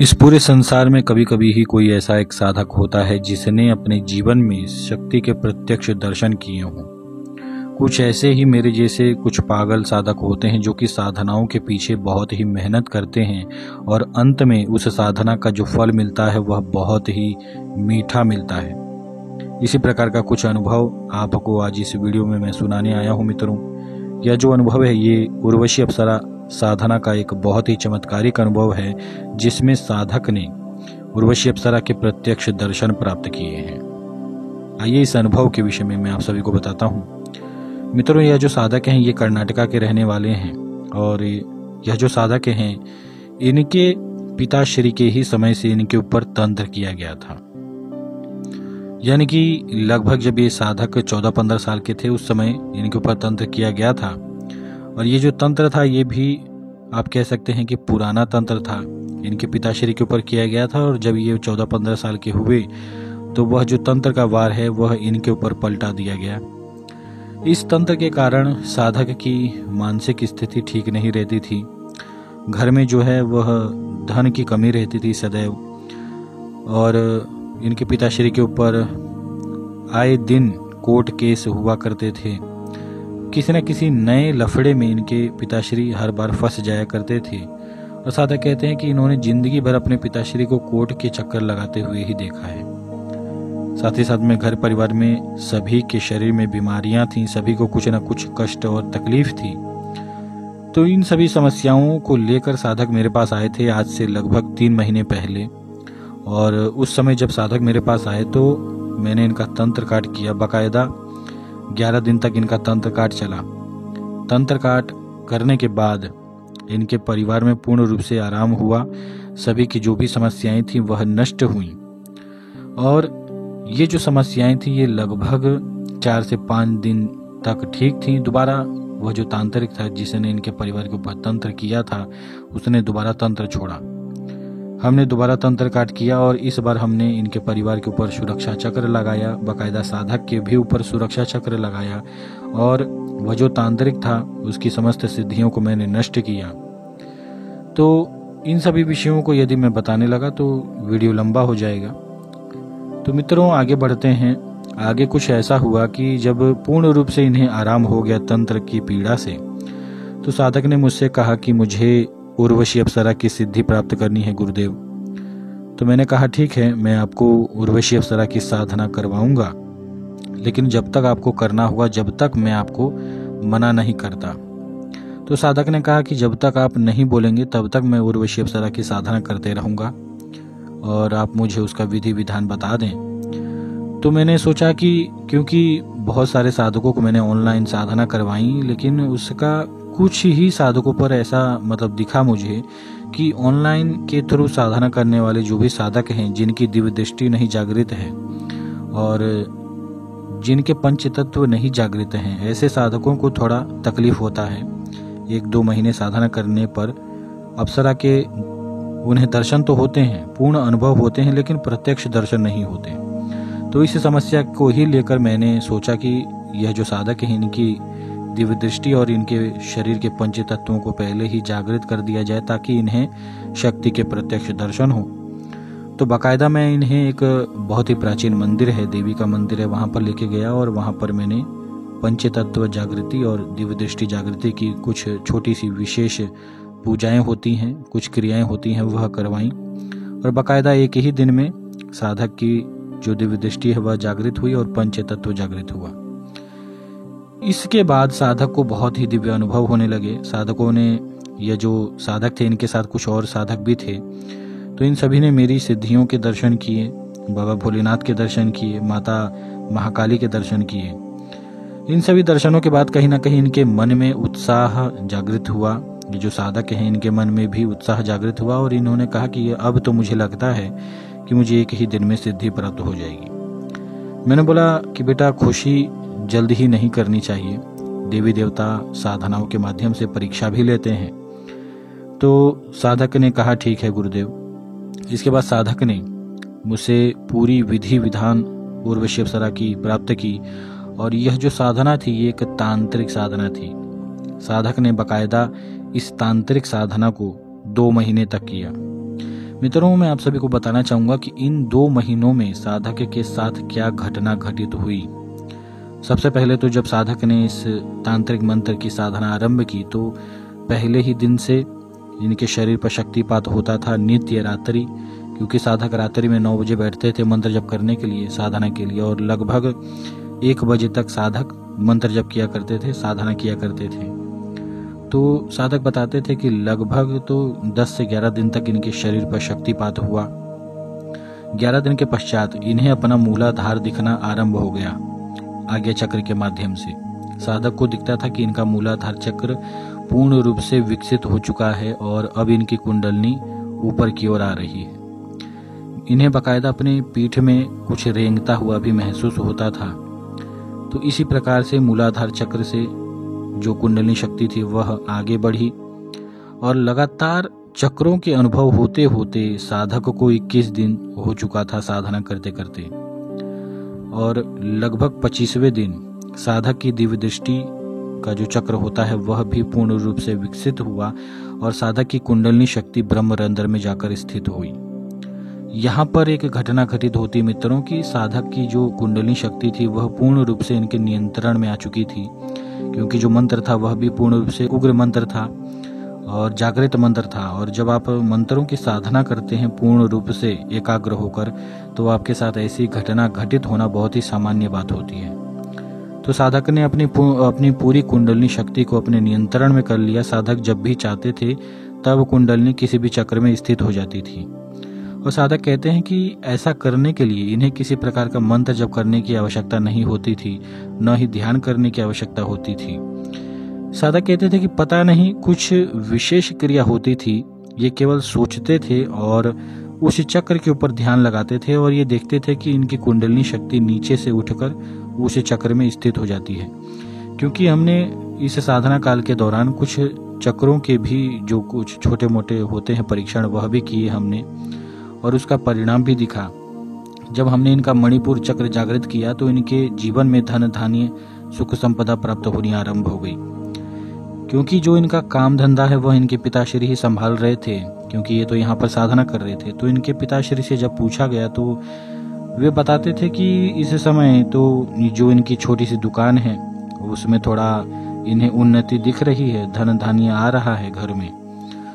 इस पूरे संसार में कभी कभी ही कोई ऐसा एक साधक होता है जिसने अपने जीवन में शक्ति के प्रत्यक्ष दर्शन किए हों। कुछ ऐसे ही मेरे जैसे कुछ पागल साधक होते हैं जो कि साधनाओं के पीछे बहुत ही मेहनत करते हैं और अंत में उस साधना का जो फल मिलता है वह बहुत ही मीठा मिलता है। इसी प्रकार का कुछ अनुभव आपको आज इस वीडियो में मैं सुनाने आया हूँ मित्रों। यह जो अनुभव है ये उर्वशी अप्सरा साधना का एक बहुत ही चमत्कारिक अनुभव है जिसमें साधक ने उर्वशी अप्सरा के प्रत्यक्ष दर्शन प्राप्त किए हैं। आइए इस अनुभव के विषय में मैं आप सभी को बताता हूँ। मित्रों, यह जो साधक हैं ये कर्नाटका के रहने वाले हैं और यह जो साधक हैं इनके पिताश्री के ही समय से इनके ऊपर तंत्र किया गया था। यानी कि लगभग जब ये साधक 14-15 साल के थे उस समय इनके ऊपर तंत्र किया गया था। और ये जो तंत्र था ये भी आप कह सकते हैं कि पुराना तंत्र था, इनके पिताश्री के ऊपर किया गया था। और जब ये 14-15 साल के हुए तो वह जो तंत्र का वार है वह इनके ऊपर पलटा दिया गया। इस तंत्र के कारण साधक की मानसिक स्थिति ठीक नहीं रहती थी। घर में जो है वह धन की कमी रहती थी सदैव, और इनके पिताश्री के ऊपर आए दिन कोर्ट केस हुआ करते थे। किसी न किसी नए लफड़े में इनके पिताश्री हर बार फंस जाया करते थे। और साधक कहते हैं कि इन्होंने जिंदगी भर अपने पिताश्री को कोर्ट के चक्कर लगाते हुए ही देखा है। साथ ही साथ में घर परिवार में सभी के शरीर में बीमारियां थीं, सभी को कुछ न कुछ कष्ट और तकलीफ थी। तो इन सभी समस्याओं को लेकर साधक मेरे पास आए थे आज से लगभग 3 महीने पहले। और उस समय जब साधक मेरे पास आए तो मैंने इनका तंत्र काट किया। बाकायदा 11 दिन तक इनका तंत्र काट चला। तंत्र काट करने के बाद इनके परिवार में पूर्ण रूप से आराम हुआ। सभी की जो भी समस्याएं थी वह नष्ट हुई। और ये जो समस्याएं थी ये लगभग 4 से 5 दिन तक ठीक थी। दोबारा वह जो तांत्रिक था जिसने इनके परिवार के ऊपर तंत्र किया था उसने दोबारा तंत्र छोड़ा। हमने दोबारा तंत्र काट किया और इस बार हमने इनके परिवार के ऊपर सुरक्षा चक्र लगाया, बाकायदा साधक के भी ऊपर सुरक्षा चक्र लगाया। और वह जो तांत्रिक था उसकी समस्त सिद्धियों को मैंने नष्ट किया। तो इन सभी विषयों को यदि मैं बताने लगा तो वीडियो लंबा हो जाएगा। तो मित्रों आगे बढ़ते हैं। आगे कुछ ऐसा हुआ कि जब पूर्ण रूप से इन्हें आराम हो गया तंत्र की पीड़ा से, तो साधक ने मुझसे कहा कि मुझे उर्वशी अप्सरा की सिद्धि प्राप्त करनी है गुरुदेव। तो मैंने कहा ठीक है, मैं आपको उर्वशी अप्सरा की साधना करवाऊंगा, लेकिन जब तक आपको करना होगा, जब तक मैं आपको मना नहीं करता। तो साधक ने कहा कि जब तक आप नहीं बोलेंगे तब तक मैं उर्वशी अप्सरा की साधना करते रहूंगा और आप मुझे उसका विधि विधान बता दें। तो मैंने सोचा कि क्योंकि बहुत सारे साधकों को मैंने ऑनलाइन साधना करवाई, लेकिन उसका कुछ ही साधकों पर ऐसा दिखा मुझे कि ऑनलाइन के थ्रू साधना करने वाले जो भी साधक हैं जिनकी दिव्य दृष्टि नहीं जागृत है और जिनके पंच तत्व नहीं जागृत हैं, ऐसे साधकों को थोड़ा तकलीफ होता है। 1-2 महीने साधना करने पर अप्सरा के उन्हें दर्शन तो होते हैं, पूर्ण अनुभव होते हैं, लेकिन प्रत्यक्ष दर्शन नहीं होते। तो इस समस्या को ही लेकर मैंने सोचा कि यह जो साधक है इनकी दिव्य दृष्टि और इनके शरीर के पंच तत्वों को पहले ही जागृत कर दिया जाए ताकि इन्हें शक्ति के प्रत्यक्ष दर्शन हो। तो बाकायदा मैं इन्हें एक बहुत ही प्राचीन मंदिर है, देवी का मंदिर है, वहां पर लेके गया और वहां पर मैंने पंच तत्व जागृति और दिव्य दृष्टि जागृति की कुछ छोटी सी विशेष पूजाएं होती हैं, कुछ क्रियाएं होती हैं, वह करवाई। और बाकायदा एक ही दिन में साधक की जो दिव्य दृष्टि है वह जागृत हुई और पंच तत्व जागृत हुआ। इसके बाद साधक को बहुत ही दिव्य अनुभव होने लगे। साधकों ने, यह जो साधक थे इनके साथ कुछ और साधक भी थे, तो इन सभी ने मेरी सिद्धियों के दर्शन किए, बाबा भोलेनाथ के दर्शन किए, माता महाकाली के दर्शन किए। इन सभी दर्शनों के बाद कहीं ना कहीं इनके मन में उत्साह जागृत हुआ। ये जो साधक हैं इनके मन में भी उत्साह जागृत हुआ और इन्होंने कहा कि अब तो मुझे लगता है कि मुझे एक ही दिन में सिद्धि प्राप्त हो जाएगी। मैंने बोला कि बेटा खुशी जल्द ही नहीं करनी चाहिए, देवी देवता साधनाओं के माध्यम से परीक्षा भी लेते हैं। तो साधक ने कहा ठीक है गुरुदेव। इसके बाद साधक ने मुझसे पूरी विधि विधान उर्वशी अप्सरा की प्राप्त की और यह जो साधना थी ये एक तांत्रिक साधना थी। साधक ने बकायदा इस तांत्रिक साधना को 2 महीने तक किया। मित्रों, मैं आप सभी को बताना चाहूँगा कि इन 2 महीनों में साधक के साथ क्या घटना घटित हुई। सबसे पहले तो जब साधक ने इस तांत्रिक मंत्र की साधना आरंभ की तो पहले ही दिन से इनके शरीर पर शक्तिपात होता था नित्य रात्रि, क्योंकि साधक रात्रि में 9 बजे बैठते थे मंत्र जप करने के लिए, साधना के लिए, और लगभग 1 बजे तक साधक मंत्र जप किया करते थे, साधना किया करते थे। तो साधक बताते थे कि लगभग तो 10 से 11 दिन तक इनके शरीर पर शक्तिपात हुआ। 11 दिन के पश्चात इन्हें अपना मूलाधार दिखना आरंभ हो गया। आज्ञा चक्र के माध्यम से साधक को दिखता था कि इनका मूलाधार चक्र पूर्ण रूप से विकसित हो चुका है और अब इनकी कुंडलनी ऊपर की ओर आ रही है। इन्हें बाकायदा अपने पीठ में कुछ रेंगता हुआ भी महसूस होता था। तो इसी प्रकार से मूलाधार चक्र से जो कुंडलनी शक्ति थी वह आगे बढ़ी और लगातार चक्रों के अनुभव होते होते साधक को 21 दिन हो चुका था साधना करते करते, और लगभग 25वें दिन साधक की दिव्य दृष्टि का जो चक्र होता है वह भी पूर्ण रूप से विकसित हुआ और साधक की कुंडलनी शक्ति ब्रह्मरंध्र में जाकर स्थित हुई। यहाँ पर एक घटना घटित होती मित्रों की साधक की जो कुंडलनी शक्ति थी वह पूर्ण रूप से इनके नियंत्रण में आ चुकी थी, क्योंकि जो मंत्र था वह भी पूर्ण रूप से उग्र मंत्र था और जागृत मंत्र था। और जब आप मंत्रों की साधना करते हैं पूर्ण रूप से एकाग्र होकर, तो आपके साथ ऐसी घटना घटित होना बहुत ही सामान्य बात होती है। तो साधक ने अपनी पूरी कुंडलनी शक्ति को अपने नियंत्रण में कर लिया। साधक जब भी चाहते थे तब कुंडलनी किसी भी चक्र में स्थित हो जाती थी। और साधक कहते हैं कि ऐसा करने के लिए इन्हें किसी प्रकार का मंत्र जप करने की आवश्यकता नहीं होती थी, न ही ध्यान करने की आवश्यकता होती थी। साधक कहते थे कि पता नहीं कुछ विशेष क्रिया होती थी, ये केवल सोचते थे और उस चक्र के ऊपर ध्यान लगाते थे और ये देखते थे कि इनकी कुंडलनी शक्ति नीचे से उठकर उस चक्र में स्थित हो जाती है। क्योंकि हमने इस साधना काल के दौरान कुछ चक्रों के भी जो कुछ छोटे मोटे होते हैं परीक्षण वह भी किए हमने, और उसका परिणाम भी दिखा। जब हमने इनका मणिपुर चक्र जागृत किया तो इनके जीवन में धन धान्य सुख संपदा प्राप्त होनी आरंभ हो गई, क्योंकि जो इनका काम धंधा है वह इनके पिताश्री ही संभाल रहे थे, क्योंकि ये तो यहाँ पर साधना कर रहे थे। तो इनके पिताश्री से जब पूछा गया तो वे बताते थे कि इस समय तो जो इनकी छोटी सी दुकान है उसमें थोड़ा इन्हें उन्नति दिख रही है, धन धान्य आ रहा है घर में।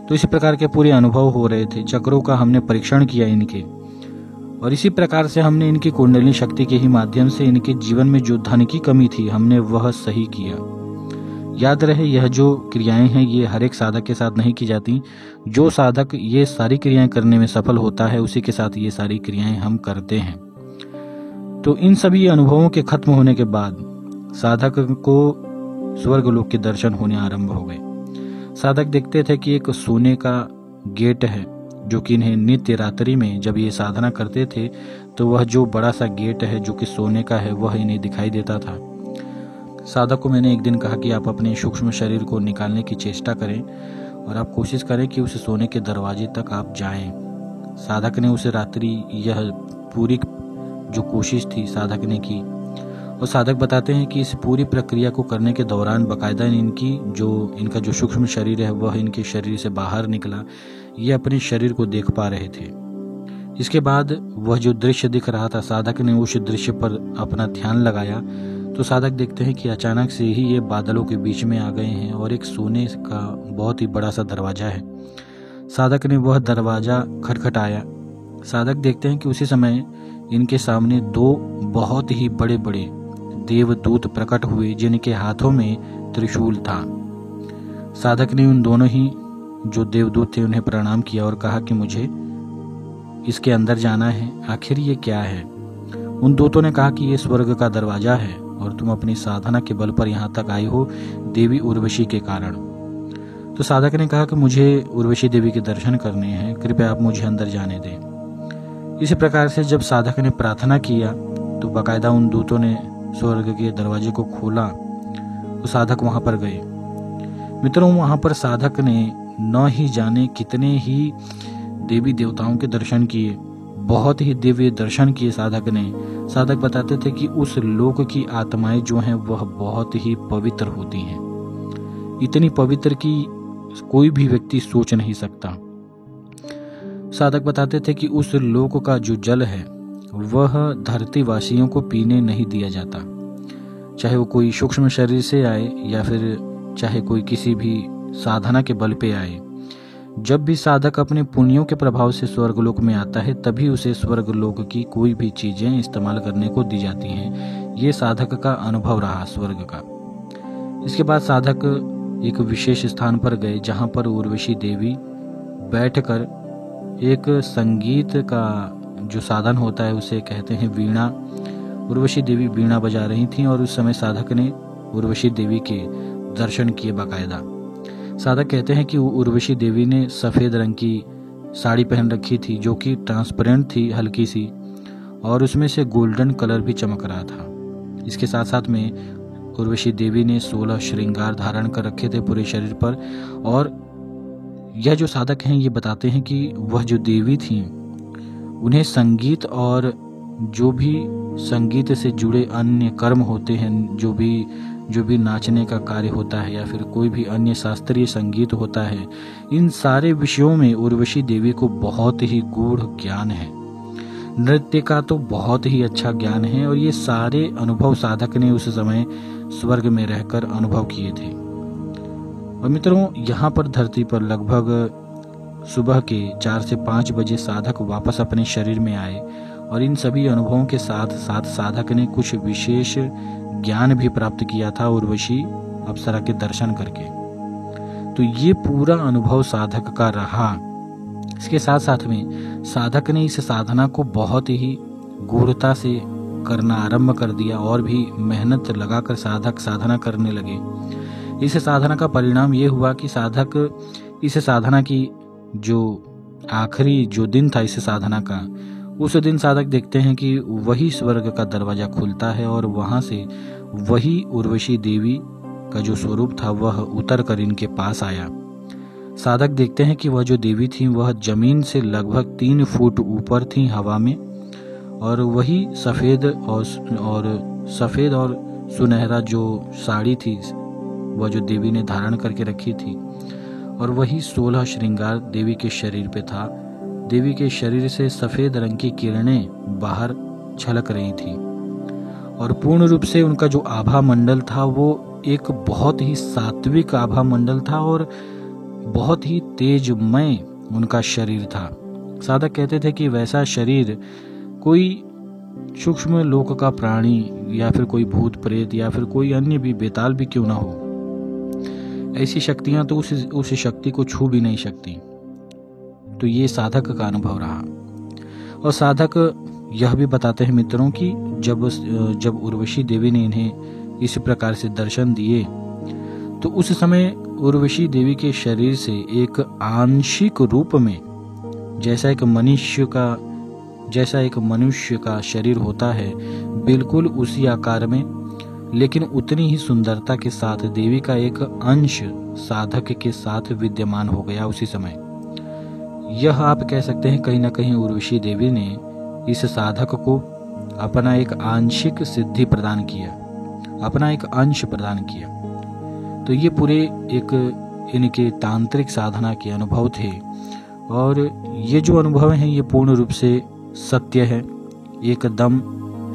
तो इसी प्रकार के पूरे अनुभव हो रहे थे। चक्रों का हमने परीक्षण किया इनके, और इसी प्रकार से हमने इनकी कुंडली शक्ति के ही माध्यम से इनके जीवन में जो धन की कमी थी हमने वह सही किया। याद रहे, यह जो क्रियाएं हैं ये हर एक साधक के साथ नहीं की जाती। जो साधक ये सारी क्रियाएं करने में सफल होता है उसी के साथ ये सारी क्रियाएं हम करते हैं। तो इन सभी अनुभवों के खत्म होने के बाद साधक को स्वर्गलोक के दर्शन होने आरंभ हो गए। साधक देखते थे कि एक सोने का गेट है जो कि इन्हें नित्य रात्रि में जब ये साधना करते थे तो वह जो बड़ा सा गेट है जो कि सोने का है वह इन्हें दिखाई देता था। साधक को मैंने एक दिन कहा कि आप अपने सूक्ष्म शरीर को निकालने की चेष्टा करें और आप कोशिश करें कि उस सोने के दरवाजे तक आप जाएं। साधक ने उस रात्रि यह पूरी जो कोशिश थी साधक ने की, और साधक बताते हैं कि इस पूरी प्रक्रिया को करने के दौरान बाकायदा इनका जो सूक्ष्म शरीर है वह इनके शरीर से बाहर निकला। ये अपने शरीर को देख पा रहे थे। इसके बाद वह जो दृश्य दिख रहा था साधक ने उस दृश्य पर अपना ध्यान लगाया तो साधक देखते हैं कि अचानक से ही ये बादलों के बीच में आ गए हैं और एक सोने का बहुत ही बड़ा सा दरवाजा है। साधक ने वह दरवाजा खटखटाया। साधक देखते हैं कि उसी समय इनके सामने 2 बहुत ही बड़े बड़े देवदूत प्रकट हुए जिनके हाथों में त्रिशूल था। साधक ने उन दोनों ही जो देवदूत थे उन्हें प्रणाम किया और कहा कि मुझे इसके अंदर जाना है, आखिर ये क्या है। उन दूतों ने कहा कि ये स्वर्ग का दरवाजा है और तुम अपनी साधना के बल पर यहाँ तक आई हो देवी उर्वशी के कारण। तो साधक ने कहा कि मुझे उर्वशी देवी के दर्शन करने हैं, कृपया आप मुझे अंदर जाने दें। इसी प्रकार से जब साधक ने प्रार्थना किया तो बाकायदा उन दूतों ने स्वर्ग के दरवाजे को खोला तो साधक वहां पर गए। मित्रों, वहां पर साधक ने न ही जाने कितने ही देवी देवताओं के दर्शन किए, बहुत ही दिव्य दर्शन किए साधक ने। साधक बताते थे कि उस लोक की आत्माएं जो हैं वह बहुत ही पवित्र होती हैं, इतनी पवित्र कि कोई भी व्यक्ति सोच नहीं सकता। साधक बताते थे कि उस लोक का जो जल है वह धरतीवासियों को पीने नहीं दिया जाता, चाहे वो कोई सूक्ष्म शरीर से आए या फिर चाहे कोई किसी भी साधना के बल पे आए। जब भी साधक अपने पुण्यों के प्रभाव से स्वर्गलोक में आता है तभी उसे स्वर्गलोक की कोई भी चीजें इस्तेमाल करने को दी जाती हैं। ये साधक का अनुभव रहा स्वर्ग का। इसके बाद साधक एक विशेष स्थान पर गए जहां पर उर्वशी देवी बैठकर एक संगीत का जो साधन होता है उसे कहते हैं वीणा। उर्वशी देवी वीणा बजा रही थीं और उस समय साधक ने उर्वशी देवी के दर्शन किए बाकायदा। साधक कहते हैं कि उर्वशी देवी ने सफ़ेद रंग की साड़ी पहन रखी थी जो कि ट्रांसपेरेंट थी, हल्की सी, और उसमें से गोल्डन कलर भी चमक रहा था। इसके साथ साथ में उर्वशी देवी ने 16 श्रृंगार धारण कर रखे थे पूरे शरीर पर। और यह जो साधक हैं ये बताते हैं कि वह जो देवी थी उन्हें संगीत और जो भी संगीत से जुड़े अन्य कर्म होते हैं, जो भी नाचने का कार्य होता है या फिर कोई भी अन्य शास्त्रीय संगीत होता है, इन सारे विषयों में उर्वशी देवी को बहुत ही गूढ़ ज्ञान है। नृत्य का तो बहुत ही अच्छा ज्ञान है और ये सारे अनुभव साधक ने उस समय स्वर्ग में रहकर अनुभव किए थे। और मित्रों, यहाँ पर धरती पर लगभग सुबह के 4 से 5 बजे साधक वापस अपने शरीर में आए और इन सभी अनुभवों के साथ साथ साधक ने कुछ विशेष ज्ञान भी प्राप्त किया था उर्वशी अप्सरा के दर्शन करके। तो ये पूरा अनुभव साधक का रहा। इसके साथ साथ में साधक ने इस साधना को बहुत ही गूढ़ता से करना आरंभ कर दिया और भी मेहनत लगाकर साधक साधना करने लगे। इस साधना का परिणाम ये हुआ कि साधक इस साधना की जो आखिरी जो दिन था इस साधना का, उस दिन साधक देखते हैं कि वही स्वर्ग का दरवाजा खुलता है और वहां से वही उर्वशी देवी का जो स्वरूप था वह उतर कर इनके पास आया। साधक देखते हैं कि वह जो देवी थी वह जमीन से लगभग 3 फुट ऊपर थी हवा में, और वही सफेद और सुनहरा जो साड़ी थी वह जो देवी ने धारण करके रखी थी, और वही 16 श्रृंगार देवी के शरीर पे था। देवी के शरीर से सफेद रंग की किरणें बाहर झलक रही थी और पूर्ण रूप से उनका जो आभा मंडल था वो एक बहुत ही सात्विक आभा मंडल था और बहुत ही तेजमय उनका शरीर था। साधक कहते थे कि वैसा शरीर कोई सूक्ष्म लोक का प्राणी या फिर कोई भूत प्रेत या फिर कोई अन्य भी बेताल भी क्यों ना हो, ऐसी शक्तियां तो उस शक्ति को छू भी नहीं सकती। तो ये साधक का अनुभव रहा। और साधक यह भी बताते हैं मित्रों कि जब उर्वशी देवी ने इन्हें इस प्रकार से दर्शन दिए तो उस समय उर्वशी देवी के शरीर से एक आंशिक रूप में जैसा एक मनुष्य का शरीर होता है बिल्कुल उसी आकार में, लेकिन उतनी ही सुंदरता के साथ देवी का एक अंश साधक के साथ विद्यमान हो गया उसी समय। यह आप कह सकते हैं कहीं ना कहीं उर्वशी देवी ने इस साधक को अपना एक आंशिक सिद्धि प्रदान किया, अपना एक अंश प्रदान किया। तो ये पूरे एक इनके तांत्रिक साधना के अनुभव थे और ये जो अनुभव हैं ये पूर्ण रूप से सत्य है, एकदम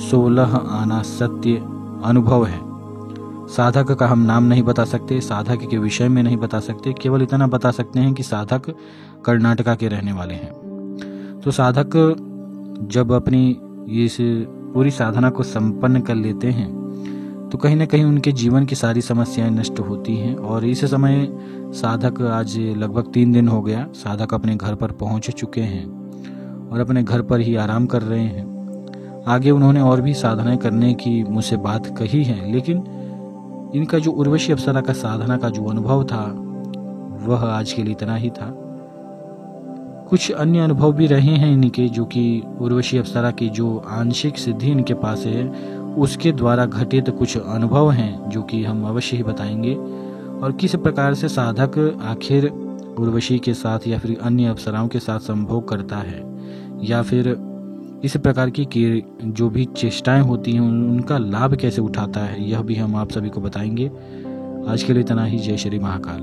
16 आना सत्य अनुभव है। साधक का हम नाम नहीं बता सकते, साधक के विषय में नहीं बता सकते, केवल इतना बता सकते हैं कि साधक कर्नाटका के रहने वाले हैं। तो साधक जब अपनी इस पूरी साधना को संपन्न कर लेते हैं तो कहीं ना कहीं उनके जीवन की सारी समस्याएं नष्ट होती हैं। और इस समय साधक आज लगभग 3 दिन हो गया, साधक अपने घर पर पहुंच चुके हैं और अपने घर पर ही आराम कर रहे हैं। आगे उन्होंने और भी साधनाएं करने की मुझसे बात कही है, लेकिन इनका जो उर्वशी अप्सरा का साधना का जो अनुभव था वह आज के लिए इतना ही था। कुछ अन्य अनुभव भी रहे हैं इनके, जो कि उर्वशी अप्सरा की जो आंशिक सिद्धि इनके पास है उसके द्वारा घटित कुछ अनुभव हैं जो कि हम अवश्य ही बताएंगे, और किस प्रकार से साधक आखिर उर्वशी के साथ या फिर अन्य अप्सराओं के साथ संभोग करता है या फिर इस प्रकार की जो भी चेष्टाएं होती हैं उनका लाभ कैसे उठाता है, यह भी हम आप सभी को बताएंगे। आज के लिए इतना ही। जय श्री महाकाल।